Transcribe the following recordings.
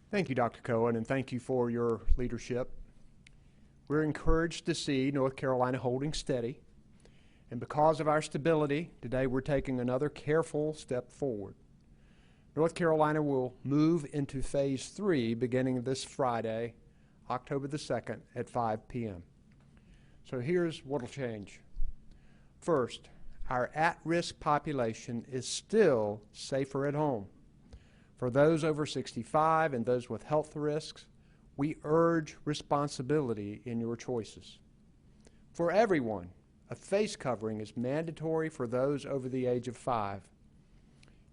Thank you, Dr. Cohen, and thank you for your leadership. We're encouraged to see North Carolina holding steady, and because of our stability, today we're taking another careful step forward. North Carolina will move into Phase 3 beginning this Friday, October the 2nd at 5 p.m. So here's what will change. First, our at-risk population is still safer at home. For those over 65 and those with health risks, we urge responsibility in your choices. For everyone, a face covering is mandatory for those over the age of 5.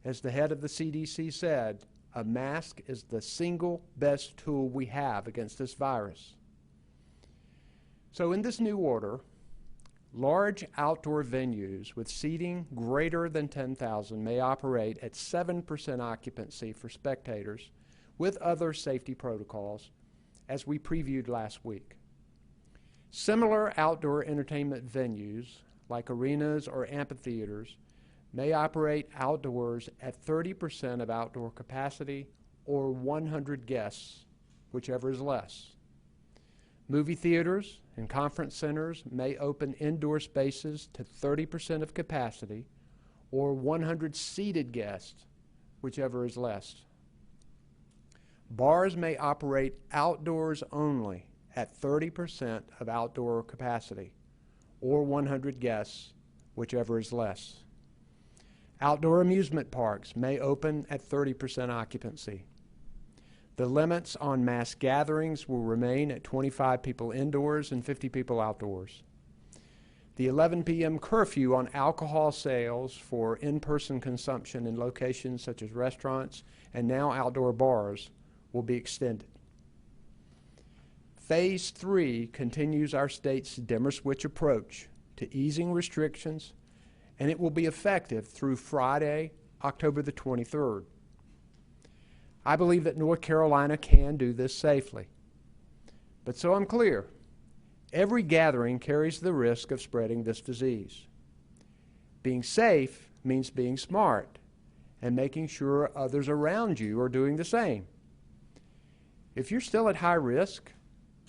As the head of the CDC said, a mask is the single best tool we have against this virus. So in this new order, large outdoor venues with seating greater than 10,000 may operate at 7% occupancy for spectators with other safety protocols, as we previewed last week. Similar outdoor entertainment venues, like arenas or amphitheaters, may operate outdoors at 30% of outdoor capacity or 100 guests, whichever is less. Movie theaters and conference centers may open indoor spaces to 30% of capacity or 100 seated guests, whichever is less. Bars may operate outdoors only at 30% of outdoor capacity or 100 guests, whichever is less. Outdoor amusement parks may open at 30% occupancy. The limits on mass gatherings will remain at 25 people indoors and 50 people outdoors. The 11 p.m. curfew on alcohol sales for in-person consumption in locations such as restaurants and now outdoor bars will be extended. Phase 3 continues our state's dimmer switch approach to easing restrictions, and it will be effective through Friday, October the 23rd. I believe that North Carolina can do this safely. But so I'm clear, every gathering carries the risk of spreading this disease. Being safe means being smart and making sure others around you are doing the same. If you're still at high risk,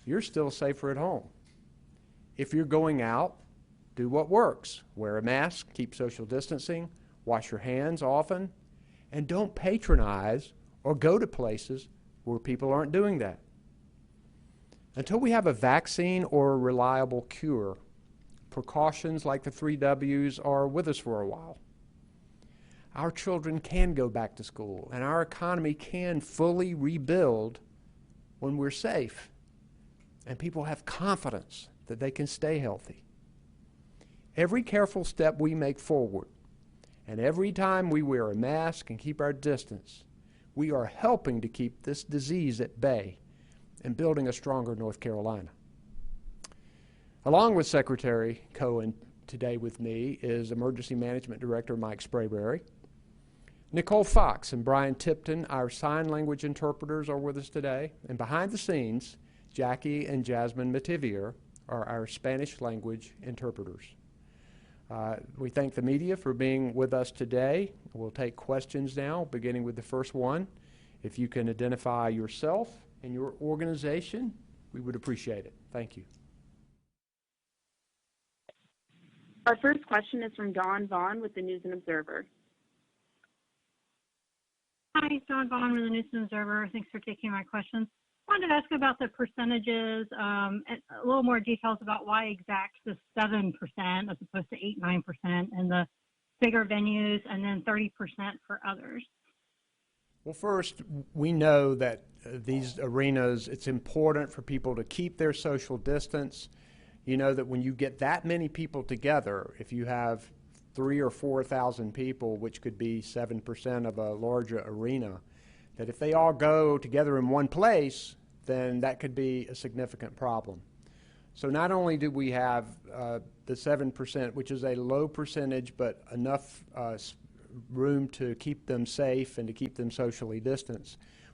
you're still safer at home. If you're going out, do what works. Wear a mask, keep social distancing, wash your hands often, and don't patronize or go to places where people aren't doing that. Until we have a vaccine or a reliable cure, precautions like the 3 W's are with us for a while. Our children can go back to school, and our economy can fully rebuild when we're safe, and people have confidence that they can stay healthy. Every careful step we make forward, and every time we wear a mask and keep our distance, we are helping to keep this disease at bay and building a stronger North Carolina. Along with Secretary Cohen today with me is Emergency Management Director Mike Sprayberry. Nicole Fox and Brian Tipton, our sign language interpreters, are with us today. And behind the scenes, Jackie and Jasmine Mativier are our Spanish language interpreters. We thank the media for being with us today. We'll take questions now, beginning with the first one. If you can identify yourself and your organization, we would appreciate it. Thank you. Our first question is from Dawn Vaughn with the News and Observer. Hi, it's Dawn Vaughn with the News and Observer. Thanks for taking my questions. I wanted to ask about the percentages, and a little more details about why exact the 7% as opposed to 8-9% and the bigger venues, and then 30% for others. Well, first, we know that these arenas, it's important for people to keep their social distance. You know that when you get that many people together, if you have 3,000 or 4,000 people, which could be 7% of a larger arena, that if they all go together in one place, then that could be a significant problem. So not only do we have the 7%, which is a low percentage, but enough room to keep them safe and to keep them socially distanced,